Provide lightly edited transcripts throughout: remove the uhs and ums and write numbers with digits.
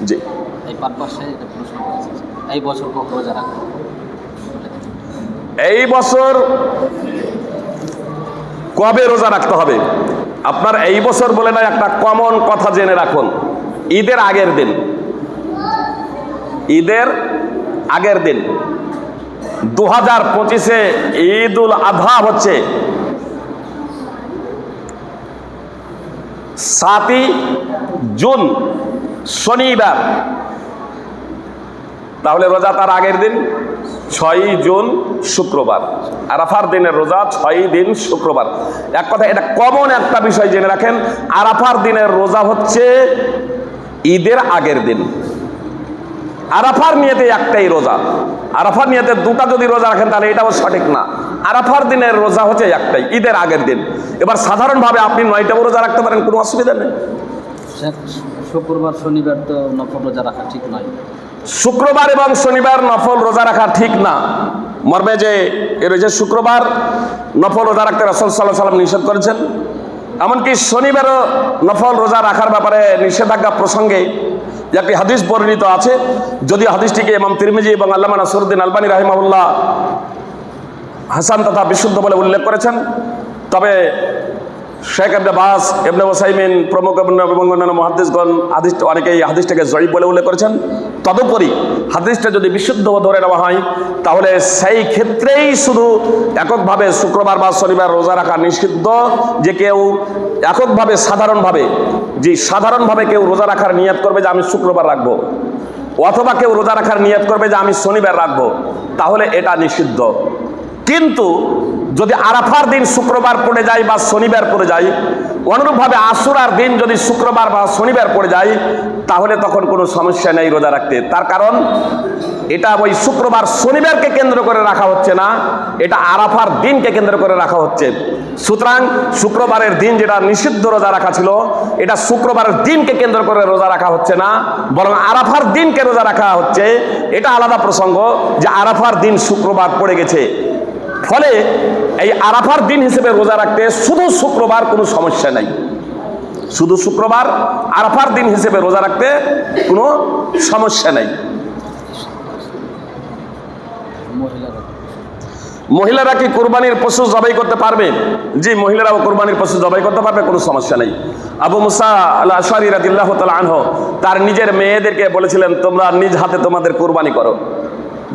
জি, এই পারপাসে এটা প্রশ্ন করেছে, এই বছর কখন রোজা রাখবো? এই বছর কবে রোজা রাখতে হবে আপনার এই বছর বলে না, একটা কমন কথা জেনে রাখুন। ঈদের আগের দিন, ঈদের আগের দিন 2025-এ ঈদ উল আধা হচ্ছে 7ই জুন শনিবার, তাহলে রোজা তার আগের দিন 6ই জুন শুক্রবার। আরাফার দিনের রোজা 6ই দিন শুক্রবার। এক কথা এটা কমন একটা বিষয় জেনে রাখেন, আরাফার দিনের রোজা হচ্ছে ঈদের আগের দিন। আরাফার নিয়তে একটাই রোজা, আরাফার নিয়তে দুটা যদি রোজা রাখেন তাহলে এটাও সঠিক না। আরাফার দিনের রোজা হচ্ছে একটাই, ঈদের আগের দিন। এবার সাধারণভাবে আপনি 9টাও রোজা রাখতে পারেন, কোনো অসুবিধা নেই। শুক্রবার শনিবার তো নফল রোজা রাখা ঠিক নয়। শুক্রবার এবং শনিবার নফল রোজা রাখা ঠিক না, মর্মে যে এর যে শুক্রবার নফল রোজা রাখতে রাসূল সাল্লাল্লাহু আলাইহি ওয়াসাল্লাম নিষেধ করেছেন। এমনকি শনিবারও নফল রোজা রাখার ব্যাপারে নিষেধাজ্ঞা প্রসঙ্গে একটি হাদিস বর্ণিত আছে, যদিও হাদিসটিকে ইমাম তিরমিজি এবং আল্লামা নাসিরউদ্দিন আলবানী রাহিমাহুল্লাহ হাসান তথা বিশুদ্ধ বলে উল্লেখ করেছেন, তবে শেখ ইবনে বাজ, ইবনে উসাইমিন প্রমুখ এবং অন্যান্য মুহাদ্দিসগণ অনেকেই হাদিসটাকে জয়ীফ বলে উল্লেখ করেছেন। তদুপরি হাদিসটা যদি বিশুদ্ধ ধরে নেওয়া হয় তাহলে সেই ক্ষেত্রেই শুধু এককভাবে শুক্রবার বা শনিবার রোজা রাখা নিষিদ্ধ। যে কেউ এককভাবে সাধারণভাবে কেউ রোজা রাখার নিয়ত করবে যে আমি শুক্রবার রাখবো, অথবা কেউ রোজা রাখার নিয়ত করবে যে আমি শনিবার রাখবো, তাহলে এটা নিষিদ্ধ। কিন্তু যদি আরাফার দিন শুক্রবার পড়ে যায় বা শনিবার পড়ে যায়, অনুরূপভাবে আশুরার দিন যদি শুক্রবার বা শনিবার পড়ে যায়, তাহলে তখন কোনো সমস্যা নেই রোজা রাখতে। তার কারণ এটা ওই শুক্রবার শনিবারকে কেন্দ্র করে রাখা হচ্ছে না, এটা আরাফার দিনকে কেন্দ্র করে রাখা হচ্ছে। সুতরাং শুক্রবারের দিন যেটা নিষিদ্ধ রোজা রাখা ছিল, এটা শুক্রবারের দিনকে কেন্দ্র করে রোজা রাখা হচ্ছে না, বরং আরাফার দিনকে রোজা রাখা হচ্ছে। এটা আলাদা প্রসঙ্গ যে আরাফার দিন শুক্রবার পড়ে গেছে, ফলে এই আরাফার দিন হিসেবে রোজা রাখতে শুধু শুক্রবার কোনো সমস্যা নাই। শুধু শুক্রবার আরাফার দিন হিসেবে রোজা রাখতে কোনো সমস্যা নাই। মহিলারা কি কুরবানির পশু জবাই করতে পারবে? জি, মহিলারাও কুরবানির পশু জবাই করতে পারবে, কোনো সমস্যা নেই। আবু মুসা আল আশআরী রাদিয়াল্লাহু তাআলা আনহু তার নিজের মেয়েদেরকে বলেছিলেন, তোমরা নিজ হাতে তোমাদের কুরবানি করো,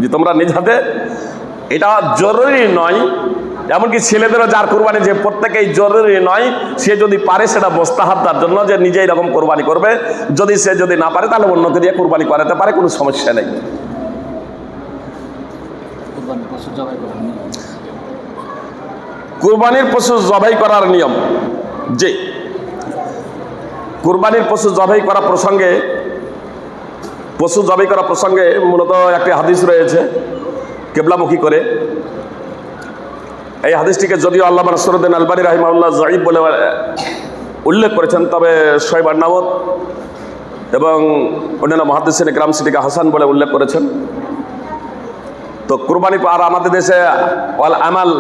যে তোমরা নিজ হাতে। এটা জরুরি নয়, এমনকি ছেলেদেরও যার কোরবানি যে প্রত্যেকেই জরুরি নয়, সে যদি পারে সেটা মোস্তাহাব তার জন্য যে নিজে এরকম কোরবানি করবে। যদি না পারে তাহলে অন্যকে দিয়ে কোরবানি করাতে পারে, কোনো সমস্যা নেই। কুরবানির পশু জবাই করার নিয়ম, যে কুরবানির পশু জবাই করা প্রসঙ্গে মূলত একটি হাদিস রয়েছে কেবলামুখী করে। এই হাদিসটিকে যদিও আল্লামা নাসিরউদ্দিন আলবানী রাহিমাহুল্লাহ জয়ীফ বলে উল্লেখ করেছেন, তবে শোয়েব আন-নাওয়াত এবং অন্যান্য মুহাদ্দিসিন ইকরাম সেটিকে হাসান বলে উল্লেখ করেছেন। তো কুরবানি, আর আমাদের দেশে ওয়াল আমাল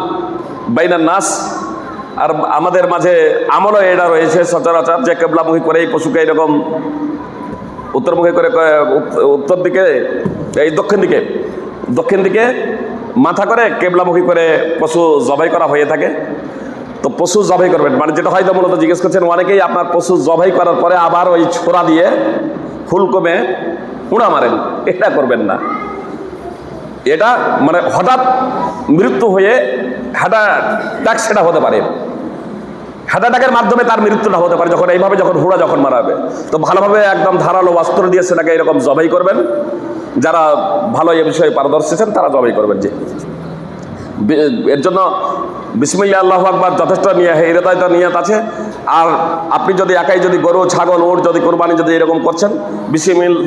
বাইনান নাস, আর আমাদের মাঝে আমলও এটা রয়েছে সচরাচর যে কেবলামুখী করে এই পশুকে এরকম উত্তরমুখী করে, উত্তর দিকে এই দক্ষিণ দিকে মাথা করে কেবলামুখী করে পশু জবাই করা হয়ে থাকে। তো পশু জবাই করবেন মানে যেটা হয়তো মূলত জিজ্ঞেস করছেন অনেকেই, আপনার পশু জবাই করার পরে আবার ওই ছোরা দিয়ে ফুলকমে উড়া মারেন, এটা করবেন না। এটা মানে হঠাৎ মৃত্যু হয়ে হার্ট অ্যাটাক সেটা হতে পারে, হার্ট অ্যাটাকের মাধ্যমে তার মৃত্যুটা হতে পারে যখন হুড়া মারা হবে। তো ভালোভাবে একদম ধারালো অস্ত্র দিয়ে সেটাকে এরকম জবাই করবেন। যারা ভালো এ বিষয়ে পারদর্শী আছেন তারা জবাই করবেন। যে এর জন্য বিসমিল্লাহ আল্লাহু আকবার যথেষ্ট নিয়ত আছে। আর আপনি যদি একাই যদি গরু, ছাগল, উট যদি কোরবানি যদি এরকম করছেন,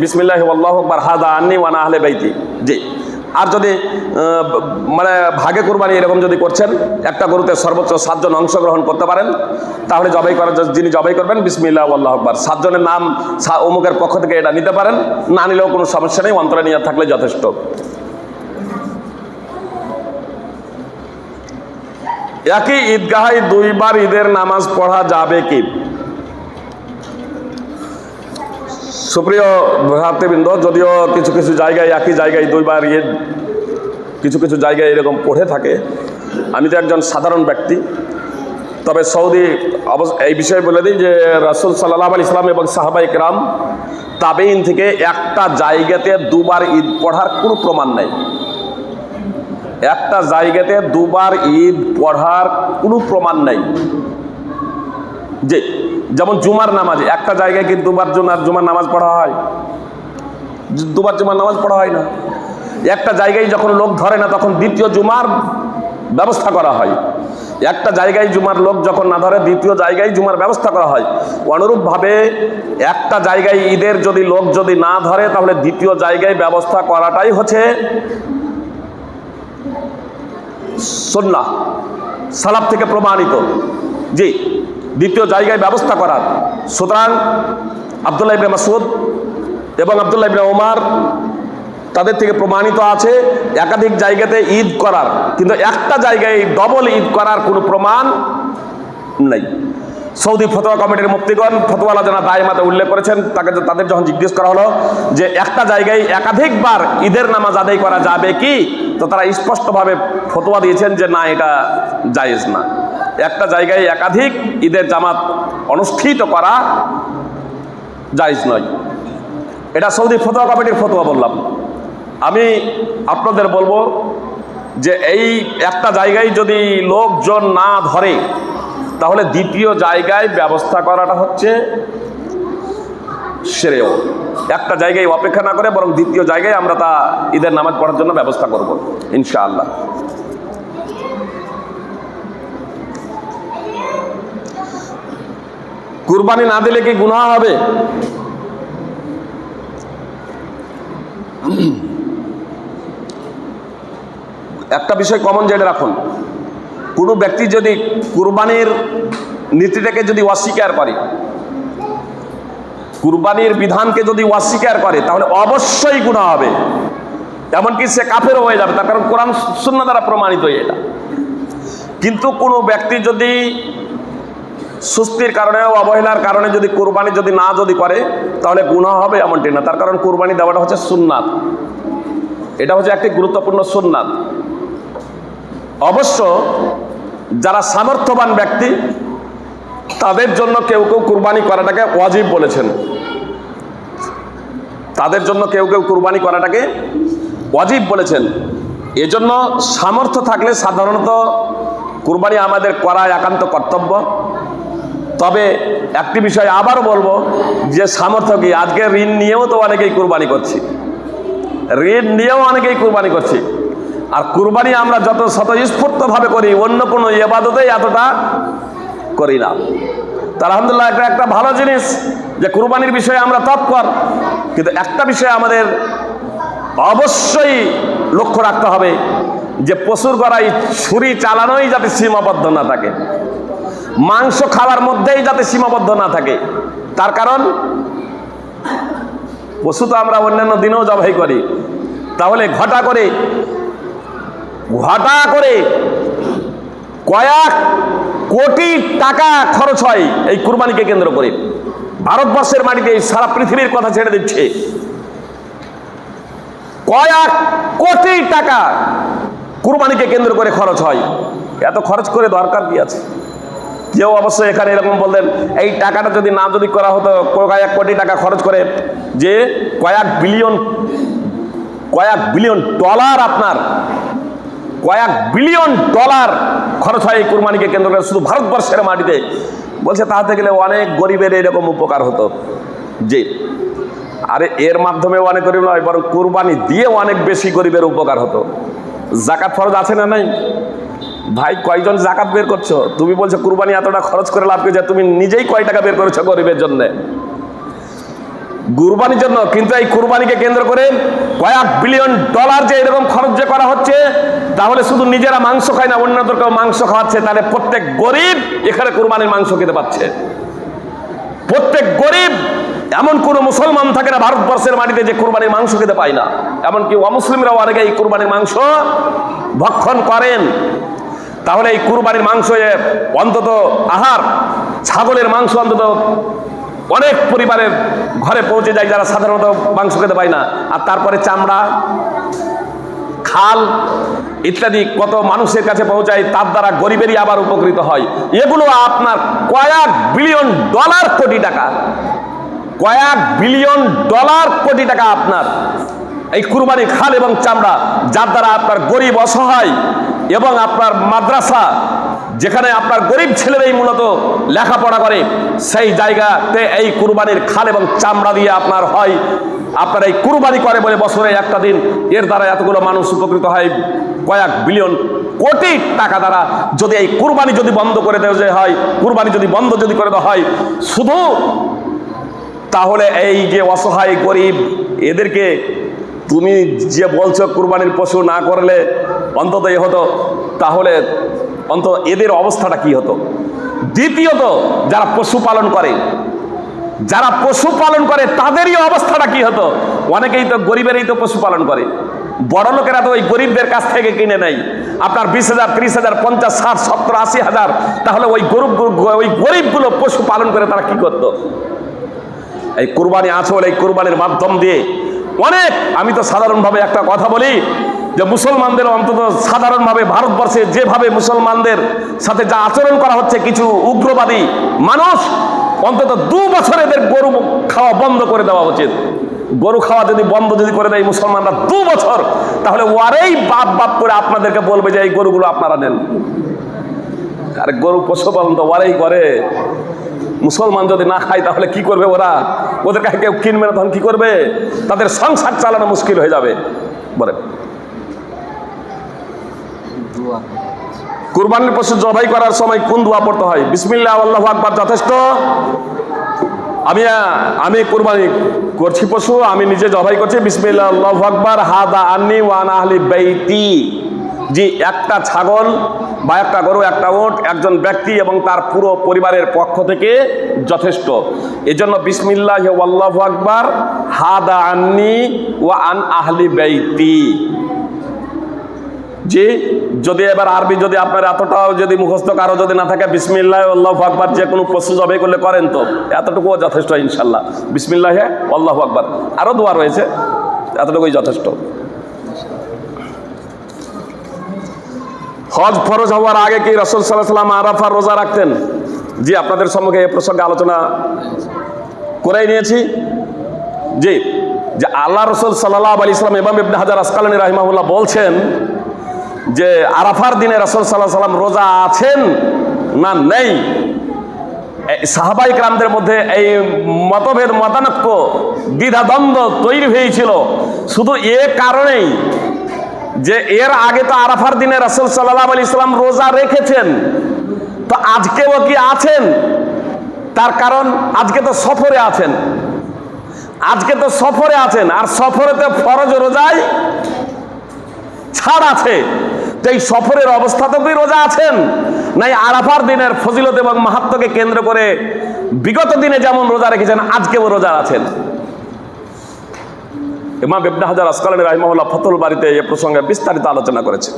বিসমিল্লাহি আল্লাহু আকবার হাদা আন্নি ওয়া আনা আহলে বাইতি। জি, আর যদি মানে ভাগে কোরবানি এরকম যদি করছেন, একটা গরুতে সর্বোচ্চ 7 জন অংশগ্রহণ করতে পারেন, তাহলে যিনি জবাই করবেন বিসমিল্লাহ আল্লাহু আকবার 7 জনের নাম অমুকের পক্ষ থেকে এটা নিতে পারেন, না নিলেও কোনো সমস্যা নেই, অন্তরে নিয়ত থাকলে যথেষ্ট। একই ঈদগাহে 2 বার ঈদের নামাজ পড়া যাবে কি? সুপ্রিয় ভ্রাতৃবৃন্দ, যদিও কিছু কিছু জায়গায় একই জায়গায় দুইবার কিছু কিছু জায়গায় এরকম পড়ে থাকে, আমি তো একজন সাধারণ ব্যক্তি। তবে সৌদি এই বিষয়ে বলে দিই যে রাসূল সাল্লাল্লাহু আলাইহি ওয়াসাল্লাম এবং সাহাবায়ে কেরাম তাবেঈন থেকে একটা জায়গাতে দুবার ঈদ পড়ার কোনো প্রমাণ নেই। একটা জায়গাতে দুবার ঈদ পড়ার কোনো প্রমাণ নেই। যে যেমন জুমার নামাজ, একটা জায়গায় কি দুবার জুমার নামাজ পড়া হয়? দুবার জুমার নামাজ পড়া হয় না। একটা জায়গায় যখন লোক ধরে না তখন দ্বিতীয় জুমার ব্যবস্থা করা হয়। একটা জায়গায় জুমার লোক যখন না ধরে দ্বিতীয় জায়গায় জুমার ব্যবস্থা করা হয়। অনুরূপভাবে একটা জায়গায় ঈদের যদি লোক যদি না ধরে তাহলে দ্বিতীয় জায়গায় ব্যবস্থা করাটাই হচ্ছে সুন্নাহ, সালাফ থেকে প্রমাণিত। জি, দ্বিতীয় জায়গায় ব্যবস্থা করার। সুতরাং আব্দুল্লাহ ইবনে মাসউদ এবং আব্দুল্লাহ ইবনে ওমর তাদের থেকে প্রমাণিত আছে একাধিক জায়গাতে ঈদ করার, কিন্তু একটা জায়গায় ডবল ঈদ করার কোনো প্রমাণ নেই। সৌদি ফতোয়া কমিটির মুফতিগণ ফতোয়া লাজনা দায়মাতে উল্লেখ করেছেন, তাদের যখন জিজ্ঞেস করা হলো যে একটা জায়গায় একাধিকবার ঈদের নামাজ আদায় করা যাবে কি, তো তারা স্পষ্টভাবে ফতোয়া দিয়েছেন যে না, এটা জায়েজ না। একটা জায়গায় একাধিক ঈদের জামাত অনুষ্ঠিত করা জায়েজ নয়। এটা সৌদি ফতোয়া কমিটির ফতোয়া বললাম। আমি আপনাদের বলবো যে এই একটা জায়গায় যদি লোকজন না ধরে তাহলে দ্বিতীয় জায়গায় ব্যবস্থা করাটা হচ্ছে শ্রেয়। একটা জায়গায় অপেক্ষা না করে বরং দ্বিতীয় জায়গায় আমরা তা ঈদের নামাজ পড়ার জন্য ব্যবস্থা করব ইনশাআল্লাহ। কুরবানি না দিলে কি গুনাহ হবে? একটা বিষয় কমন জেনে রাখুন, কোনো ব্যক্তি যদি কুরবানির নীতিটাকে যদি অস্বীকার করে, কুরবানির বিধানকে যদি অস্বীকার করে তাহলে অবশ্যই গুনাহ হবে, এমনকি সে কাফেরও হয়ে যাবে, তার কারণ কোরআন সুন্নাহ দ্বারা প্রমাণিত এটা। কিন্তু কোনো ব্যক্তি যদি সুস্থির কারণে অবহেলার কারণে যদি কুরবানি যদি না করে তাহলে গুনাহ হবে এমনটি না। তার কারণ কুরবানি দেওয়াটা হচ্ছে সুন্নাত, এটা হচ্ছে একটি গুরুত্বপূর্ণ সুন্নাত। অবশ্য যারা সামর্থ্যবান ব্যক্তি তাদের জন্য কেউ কেউ কুরবানি করাটাকে ওয়াজিব বলেছেন, তাদের জন্য কেউ কেউ কুরবানি করাটাকে ওয়াজিব বলেছেন। এজন্য সামর্থ্য থাকলে সাধারণত কুরবানি আমাদের করা একান্ত কর্তব্য। তবে একটি বিষয় আবারও বলবো যে সামর্থ্য কি, আজকে ঋণ নিয়েও তো অনেকেই কুরবানি করছি, ঋণ নিয়েও অনেকেই কুরবানি করছি। আর কুরবানি আমরা যত স্বতঃস্ফূর্তভাবে করি অন্য কোনো ইবাদতেই এতটা করি না। তা আলহামদুলিল্লাহ এটা একটা ভালো জিনিস যে কুরবানির বিষয়ে আমরা তৎপর, কিন্তু একটা বিষয় আমাদের অবশ্যই লক্ষ্য রাখতে হবে যে পশুর গড়াই ছুরি চালানোই যাতে সীমাবদ্ধ না থাকে, মাংস খাওয়ার মধ্যেই যাতে সীমাবদ্ধ না থাকে। তার কারণ পশু তো আমরা অন্যান্য দিনেও জবাই করি, তাহলে ঘটা করে কয়েক কোটি টাকা খরচ হয় এই কুরবানিকে কেন্দ্র করে। ভারতবর্ষের মাটিতে সারা পৃথিবীর কথা ছেড়ে দিচ্ছে, কয়েক কোটি টাকা কুরবানিকে কেন্দ্র করে খরচ হয়। এত খরচ করে দরকার কি আছে? কেউ অবশ্যই এখানে এরকম বললেন এই টাকাটা যদি না করা হতো, কয়েক কোটি টাকা খরচ করে যে কয়েক বিলিয়ন ডলার, আপনার কয়েক বিলিয়ন ডলার খরচ হয় এই কুরবানিকে কেন্দ্র করে শুধু ভারতবর্ষের মাটিতে। বলছে তাহাতে গেলে অনেক গরিবের এরকম উপকার হতো। যে আরে এর মাধ্যমে অনেক গরিব নয়, বরং কুরবানি দিয়ে অনেক বেশি গরিবের উপকার হতো। জাকাত ফরজ আছে না নাই? ভাই কয়জন জাকাত বের করছো? তুমি বলছো কুরবানি এতটা খরচ করে লাভ যে তুমি নিজেই কয় টাকা বের করেছো গরিবের জন্য, কুরবানির জন্য? কিন্তু এই কুরবানিকে কেন্দ্র করে কয়েক বিলিয়ন ডলার যে এরকম খরচ যে করা হচ্ছে, তাহলে শুধু নিজেরা মাংস খায় না, অন্যদেরকেও মাংস খাওয়াচ্ছে। তাহলে প্রত্যেক গরিব এখানে কুরবানির মাংস খেতে পাচ্ছে। প্রত্যেক গরিব, এমন কোনো মুসলমান থাকে না ভারতবর্ষের মাটিতে যে কুরবানির মাংস খেতে পায় না। এমনকি অমুসলিমরাও অনেকে এই কুরবানির মাংস ভক্ষণ করেন। তাহলে এই কুরবানির মাংস অন্তত আহার, ছাগলের মাংস অন্তত অনেক পরিবারের ঘরে পৌঁছে যায় যারা সাধারণত মাংস খেতে পায় না। আর তারপরে চামড়া, খাল ইত্যাদি কত মানুষের কাছে পৌঁছায়, তার দ্বারা গরিবেরই আবার উপকৃত হয়। এগুলো আপনার কয়েক বিলিয়ন ডলার কোটি টাকা, কয়েক বিলিয়ন ডলার কোটি টাকা আপনার এই কুরবানি খাল এবং চামড়া, যার দ্বারা আপনার গরিব অসহায় এবং আপনার মাদ্রাসা যেখানে আপনার গরিব ছেলেরাই মূলত লেখাপড়া করে, সেই জায়গাতে এই কুরবানির খাল এবং চামড়া দিয়ে আপনার হয়। আপনার এই কুরবানি করে বলে বছরে একটা দিন, এর দ্বারা এতগুলো মানুষ উপকৃত হয় কয়েক বিলিয়ন কোটি টাকা দ্বারা। যদি এই কুরবানি যদি বন্ধ করে দেওয়া হয়, কুরবানি যদি বন্ধ যদি করে দেওয়া হয় শুধু, তাহলে এই যে অসহায় গরিব এদেরকে তুমি যে বলছো কুরবানির পশু না করলে অন্তত এ হতো, তাহলে অন্তত এদের অবস্থাটা কি হতো? দ্বিতীয়ত যারা পশুপালন করে, যারা পশুপালন করে তাদেরই অবস্থাটা কি হতো? অনেকেই তো গরিবেরই তো পশুপালন করে, বড় লোকেরা তো ওই গরিবদের কাছ থেকে কিনে নেয় আপনার 20,000, 30,000, 50, 60, 70, 80,000। তাহলে ওই গরিবগুলো পশুপালন করে তারা কি করতো? এই কুরবানি আসল, এই কুরবানির মাধ্যম দিয়ে অনেক, আমি তো সাধারণভাবে একটা কথা বলি যে মুসলমানদের অন্তত সাধারণভাবে ভারতবর্ষে যেভাবে মুসলমানদের সাথে যা আচরণ করা হচ্ছে কিছু উগ্রবাদী মানুষ, অন্তত 2 বছর এদের গরু খাওয়া বন্ধ করে দেওয়া উচিত। গরু খাওয়া যদি বন্ধ যদি করে দেয় মুসলমানরা 2 বছর, তাহলে ওয়ারেই বাপ করে আপনাদেরকে বলবে যে এই গরুগুলো আপনারা নেন। আরে গরু পশুপালন তো ওয়ারেই করে। মুসলমান যদি না খায় তাহলে কি করবে ওরা? ওদের কাছে কেউ কিনবে না, তখন কি করবে? তাদের সংসার চালানো মুশকিল হয়ে যাবে। বলে কুরবানির পশু জবাই করার সময় কোন দোয়া পড়তে হয়? বিসমিল্লাহ আল্লাহু আকবার যথেষ্ট। আমি কুরবানি করছি পশু, আমি নিজে জবাই করছি, বিসমিল্লাহ আল্লাহু আকবার, হাদা আন্নি ওয়া আন আহলি বাইতি। জি, একটা ছাগল বা একটা গরু, একটা উট একজন ব্যক্তি এবং তার পুরো পরিবারের পক্ষ থেকে যথেষ্ট। এজন্য বিসমিল্লাহ আল্লাহু আকবার, হাদা আন্নি ওয়া আন আহলি বাইতি। জি, যদি এবার আরবি যদি আপনার এতটাও যদি মুখস্থ কারো যদি না থাকে, বিসমিল্লাহ আল্লাহু আকবার যে কোনো পশু জবাই করলে করেন তো এতটুকুও যথেষ্ট ইনশাল্লাহ। বিসমিল্লাহ আল্লাহু আকবার, আরও দোয়া রয়েছে, এতটুকুই যথেষ্ট। হজ ফরজ হওয়ার আগে কি রাসূল সাল্লাল্লাহু আলাইহি ওয়াসাল্লাম আরাফার রোজা রাখতেন? জি, আপনাদের সম্মুখে এই প্রসঙ্গে আলোচনা করেই নিয়েছি। জি, যে আল্লাহ রাসূল সাল্লাল্লাহু আলাইহি ওয়াসাল্লাম, ইমাম ইবনে হাজার আসকালানী রাহিমাহুল্লাহ বলছেন যে আরাফার দিনে রাসূল সাল্লাল্লাহু আলাইহি ওয়াসাল্লাম রোজা আছেন না নেই। সাহাবায়ে কেরামদের মধ্যে এই মতভেদ, মতানৈক্য, দ্বিধাদ্বন্দ্ব তৈরি হয়েছিল শুধু এ কারণেই যে এর আগে তো আরাফার দিনে রাসূল সাল্লাল্লাহু আলাইহি ওয়াসাল্লাম রোজা রেখেছেন, তো আজকেও কি আছেন? তার কারণ আজকে তো সফরে আছেন, আজকে তো সফরে আছেন, আর সফরেতে ফরজ রোজায় ছাড় আছে। তো এই সফরের অবস্থাতেও কি রোজা আছেন? নাই আরাফার দিনের ফজিলত এবং মাহাত্ম্যকে কেন্দ্র করে বিগত দিনে যেমন রোজা রেখেছেন আজকেও রোজা আছেন? ইমাম ইবনে হাজার আসকালানী রাহিমাহুল্লাহ ফাতুল বারীতে এ প্রসঙ্গে বিস্তারিত আলোচনা করেছে।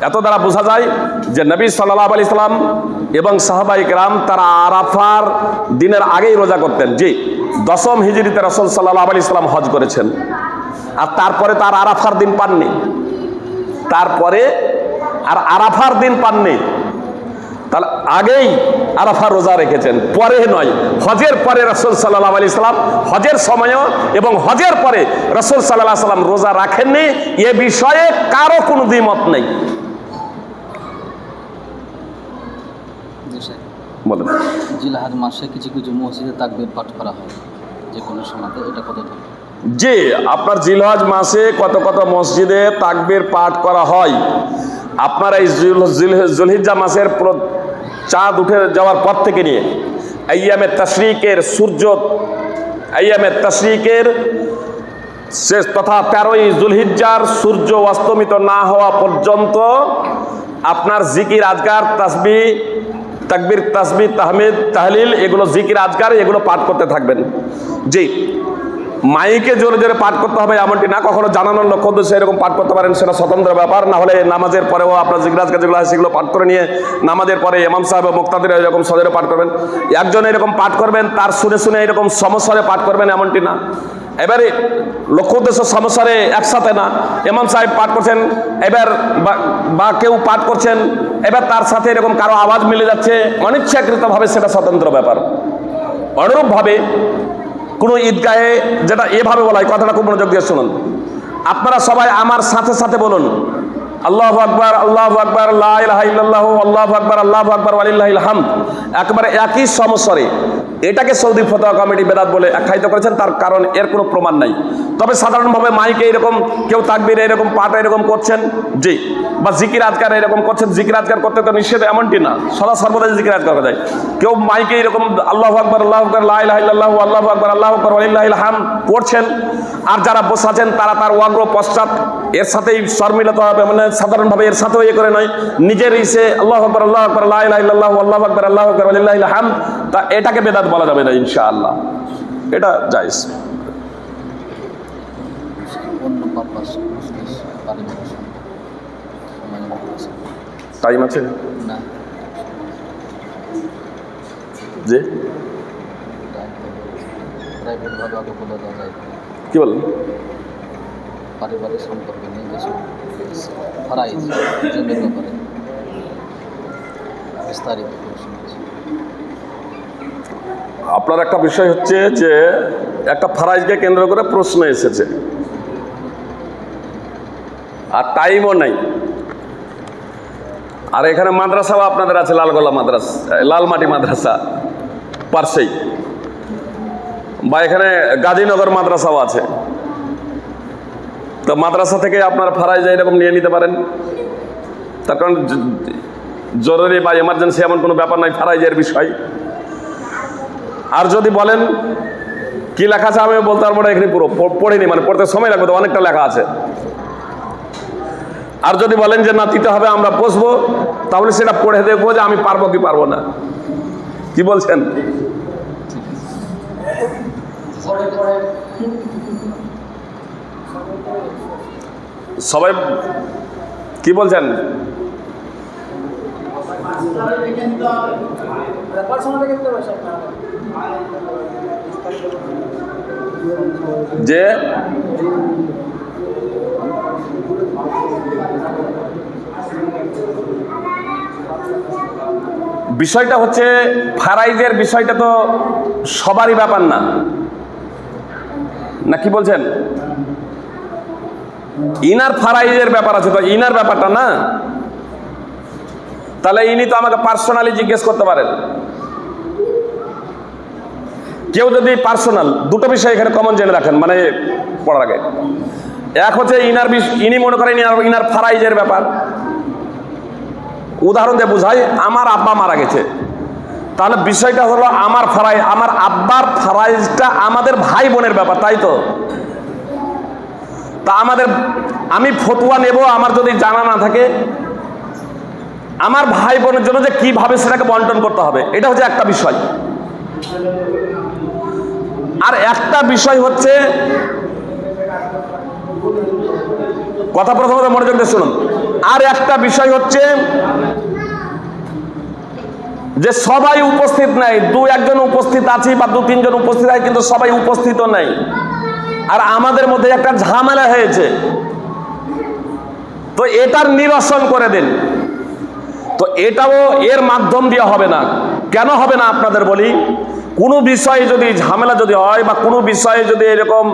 এত দ্বারা বোঝা যায় যে নবী সাল্লাল্লাহু আলাইহি সাল্লাম এবং সাহাবায়ে কেরাম তারা আরাফার দিনের আগেই রোজা করতেন। জি, 10ম হিজরিতে রাসূল সাল্লাল্লাহু আলাইহি সাল্লাম হজ করেছেন, আর তারপরে তার আরাফার দিন পাননি, তারপরে আর আরাফার দিন পাননি। তাহলে আগেই আরাফার রোজা রেখেছেন, পরে নয়। হজের পরে রাসূল সাল্লাল্লাহু আলাইহি সাল্লাম, হজের সময়ও এবং হজের পরে রাসূল সাল্লাল্লাহু আলাইহি সাল্লাম রোজা রাখেননি, এ বিষয়ে কারো কোনো দ্বিমত নেই। বলেন। জিলহজ মাসে কিছু কিছু মসজিদে তাকবীর পাঠ করা হয় যে কোনো সময়তে, এটা কত? জি, আপনার জিলহজ মাসে কত কত মসজিদে তাকবীর পাঠ করা হয়। আপনার এই জুলহিজ্জা মাসের চাঁদ উঠে যাওয়ার পর থেকে নিয়ে আইয়ামে তাশরিকের শেষ তথা 13ই জুলহিজ্জার সূর্য অস্তমিত না হওয়া পর্যন্ত আপনার জিকির, আজকার, তাসবিহ, তাকবীর, তাসবিহ, তাহমিদ, তাহলিল, এগুলো জিকির, আজকার, এগুলো পাঠ করতে থাকবেন। জি, মাইকে জোরে জোরে পাঠ করতে হবে এমনটি না, কখনো জানানোর লক্ষ্য উদ্দেশ্যে এরকম পাঠ করতে পারেন, সেটা স্বতন্ত্র ব্যাপার। না হলে নামাজের পরেও আপনার জিগরাজকে যেগুলো আছে সেগুলো পাঠ করে নিয়ে নামাজের পরে ইমাম সাহেব ও মুক্তাদির এরকম সজরে পাঠ করবেন। একজন এরকম পাঠ করবেন, তার শুনে শুনে এরকম সমস্যারে পাঠ করবেন এমনটি না। এবারে লক্ষ্য উদ্দেশ্য সমস্যারে একসাথে না, ইমাম সাহেব পাঠ করছেন এবার বা কেউ পাঠ করছেন, এবার তার সাথে এরকম কারো আওয়াজ মিলে যাচ্ছে অনিচ্ছাকৃতভাবে, সেটা স্বতন্ত্র ব্যাপার। অনুরূপভাবে কোনো ঈদগাহে, যেটা এভাবে বলা হয়, কথাটা খুব মনোযোগ দিয়ে শুনুন, আপনারা সবাই আমার সাথে সাথে বলুন আল্লাহু আকবার, আল্লাহু আকবার, লা ইলাহা ইল্লাল্লাহু, আল্লাহু আকবার, আল্লাহু আকবার, ওয়ালিল্লাহিল হামদ, একবারে একই সমস্বরে। এটাকে সৌদি ফতোয়া কমিটি বেদাত বলে আখ্যায়িত করেছেন, তার কারণ এর কোনো প্রমাণ নাই। তবে সাধারণভাবে মাইকে এরকম কেউ তাকবীর এরকম পাঠ এরকম করছেন, জি, বা জিকির আজকার এরকম করছেন, জিকির আজকার করতে তো নিষেধ এমনটি না, সদা সর্বদা জিকির আজকার করা যায়। কেউ মাইকে এরকম আল্লাহু আকবার, আল্লাহু আকবার, লা ইলাহা ইল্লাল্লাহু, আল্লাহু আকবার, আল্লাহু আকবার, ওয়ালিল্লাহিল হামদ করছেন, আর যারা বসে আছেন তারা তার অগ্র পশ্চাৎ এর সাথেই সম্মিলিত হবে, মানে সাধারণভাবে এর সাথেও ইয়ে করে নয়, নিজের ইসে আল্লাহু আকবার, আল্লাহু আকবার, লা ইলাহা ইল্লাল্লাহু, আল্লাহু আকবার, আল্লাহু আকবার, ওয়ালিল্লাহিল হামদ, তা এটাকে বেদাত বলা যাবে না ইনশাআল্লাহ, এটা জায়েজ। অন্য পারপাস পারিবারিক টাইম আছে না, যে প্রাইভেটভাবে আগে বলে দেওয়া যায়, কি বলেন? পারিবারিক সম্পর্কে নিয়ে কিছু ফরাইজ জমির ব্যাপারে বিস্তারিত শুনেছি। আপনার একটা বিষয় হচ্ছে যে একটা ফারাইজকে কেন্দ্র করে প্রশ্ন এসেছে আর টাইমও নাই, আর এখানে মাদ্রাসাও আপনাদের আছে, লালগোলা মাদ্রাসা, লালমাটি মাদ্রাসা পার্শ্বেই, বা এখানে গাজীনগর মাদ্রাসাও আছে। তো মাদ্রাসা থেকে আপনার ফারাইজ এরকম নিয়ে নিতে পারেন, তার কারণ জরুরি বা এমার্জেন্সি এমন কোনো ব্যাপার নাই ফারাইজের বিষয়। আর যদি বলেন কি লেখা আছে, আমি বলতে পারবো না, এখানে পুরো পড়িনি, মানে পড়তে সময় লাগবে, তো অনেকটা লেখা আছে। আর যদি বলেন যে না দিতে হবে, আমরা বসবো, তাহলে সেটা পড়ে দেখবো যে আমি পারবো কি পারবো না। কি বলছেন? সবাই কি বলছেন? যে বিষয়টা হচ্ছে ফারাইজের বিষয়টা তো সবারই ব্যাপার না, না কি বলছেন? ইনার ফারাইজের ব্যাপার আছে, তো ইনার ব্যাপারটা না, তাহলে ইনি তো আমাকে পার্সোনালি জিজ্ঞেস করতে পারেন। কেউ যদি পার্সোনাল, দুটো বিষয় এখানে কমন জেনে রাখেন মানে পড়ার আগে। এক হচ্ছে ইনি মনে করেন ইনার ফারাইজের ব্যাপার। উদাহরণ দিয়ে বুঝাই, আমার আব্বা মারা গেছে, তাহলে বিষয়টা হলো আমার আব্বার ফারাইজটা আমাদের ভাই বোনের ব্যাপার, তাই তো? তা আমি ফতুয়া নেব, আমার যদি জানা না থাকে, আমার ভাই বোনের জন্য যে কিভাবে সেটাকে বন্টন করতে হবে, এটা হচ্ছে একটা বিষয়। আর একটা বিষয় হচ্ছে, কথা প্রথমত মনোযোগ দিয়ে শুনুন, আর একটা বিষয় হচ্ছে যে সবাই উপস্থিত নাই, দু একজন উপস্থিত আছি বা দু তিনজন উপস্থিত আছে, কিন্তু সবাই উপস্থিত নাই, আর আমাদের মধ্যে একটা ঝামেলা হয়েছে, তো এটার নিরসন করে দিন। তো এটাও এর মাধ্যম দিয়ে হবে না। কেন হবে না আপনাদের বলি, কোনো বিষয়ে যদি ঝামেলা যদি হয় বা কোনো বিষয়ে যদি এরকম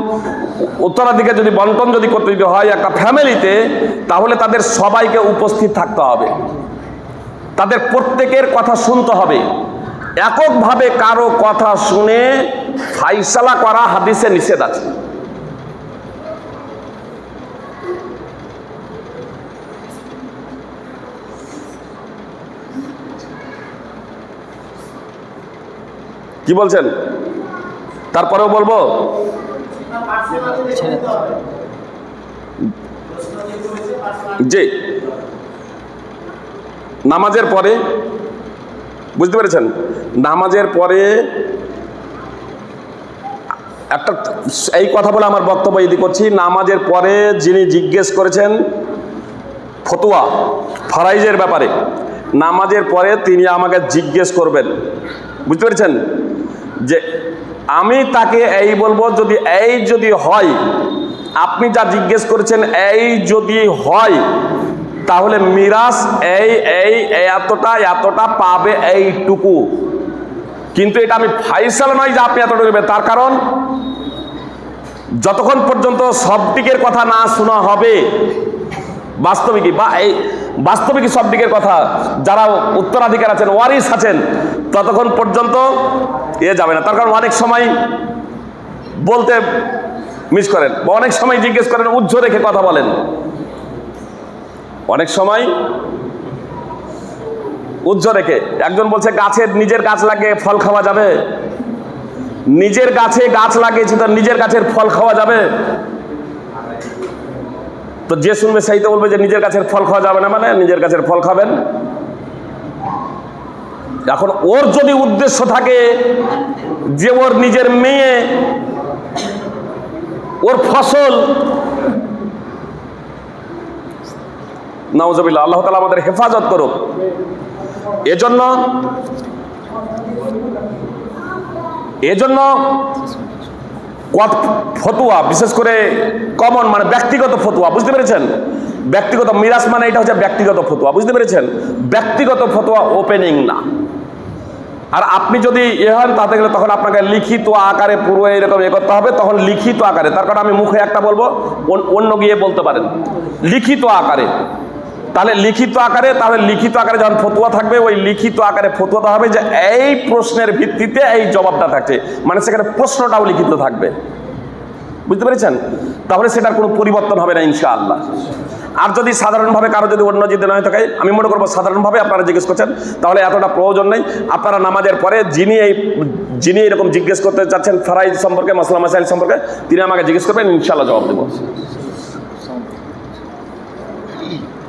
উত্তরাধিকার যদি বন্টন যদি করতে হয় একটা ফ্যামিলিতে, তাহলে তাদের সবাইকে উপস্থিত থাকতে হবে, তাদের প্রত্যেকের কথা শুনতে হবে। এককভাবে কারো কথা শুনে ফাইসালা করা হাদিসে নিষেধ আছে। কি বলছেন? তারপরেও বলবো, জি, নামাজের পরে, বুঝতে পেরেছেন, নামাজের পরে একটা এই কথা বলে আমার বক্তব্য ইতি করছি। নামাজের পরে যিনি জিজ্ঞেস করেছেন ফতোয়া ফারাইজের ব্যাপারে, নামাজের পরে তিনি আমাকে জিজ্ঞেস করবেন, বুঝতে পেরেছেন, যে আমি তাকে এই বলবো যদি হয়, আপনি যা জিজ্ঞেস করেছেন এই যদি হয়, তাহলে মিরাস এতটা পাবে এইটুকু। কিন্তু এটা আমি ফাইসালা নয় যে আপনি এতটুকু নেবেন। তার কারণ যতক্ষণ পর্যন্ত সব দিকের কথা না শোনা হবে, বাস্তবিক সব দিকের কথা, যারা উত্তরাধিকার আছেন, ওয়ারিস আছেন, ততক্ষণ পর্যন্ত যাবে না। তার কারণ অনেক সময় বলতে মিস করেন, বা অনেক সময় জিজ্ঞেস করেন, উজ্জ্ব রেখে কথা বলেন। অনেক সময় উজ্জ্ব রেখে, একজন বলছে নিজের গাছ লাগিয়ে ফল খাওয়া যাবে? নিজের গাছে গাছ লাগিয়েছে তো নিজের গাছের ফল খাওয়া যাবে? তো যে শুনবে সেই তো বলবে যে নিজের গাছের ফল খাওয়া যাবে না, মানে নিজের গাছের ফল খাবেন। এখন ওর যদি উদ্দেশ্য থাকে যে ওর নিজের মেয়ে, ওর ফসল, নাউজুবিল্লাহ, আল্লাহ তাআলা আমাদের হেফাজত করুক। এজন্য ফতোয়া, বিশেষ করে কমন মানে ব্যক্তিগত ফতোয়া, বুঝতে পেরেছেন? ব্যক্তিগত মিরাস মানে এটা হচ্ছে ব্যক্তিগত ফতোয়া, বুঝতে পেরেছেন? ব্যক্তিগত ফতোয়া ওপেনিং না। আর আপনি যদি হন তাতে গেলে তখন আপনাকে লিখিত আকারে পুরো এরকম করতে হবে, তখন লিখিত আকারে। তার কারণ আমি মুখে একটা বলবো, অন্য গিয়ে বলতে পারেন লিখিত আকারে। তাহলে লিখিত আকারে যখন ফতোয়া থাকবে, ওই লিখিত আকারে ফতোয়াটা হবে যে এই প্রশ্নের ভিত্তিতে এই জবাবটা থাকছে, মানে সেখানে প্রশ্নটাও লিখিত থাকবে, বুঝতে পেরেছেন? তাহলে সেটার কোনো পরিবর্তন হবে না ইনশাআল্লাহ। আর যদি সাধারণভাবে কারো যদি অন্য যদি নয় থাকে, আমি মনে করবো সাধারণভাবে আপনারা জিজ্ঞেস করছেন, তাহলে এতটা প্রয়োজন নেই। আপনারা নামাজের পরে যিনি এরকম জিজ্ঞেস করতে চাচ্ছেন ফরাইজ সম্পর্কে, মাসলা মাসাইল সম্পর্কে, তিনি আমাকে জিজ্ঞেস করবেন, ইনশাআল্লাহ জবাব দেবো।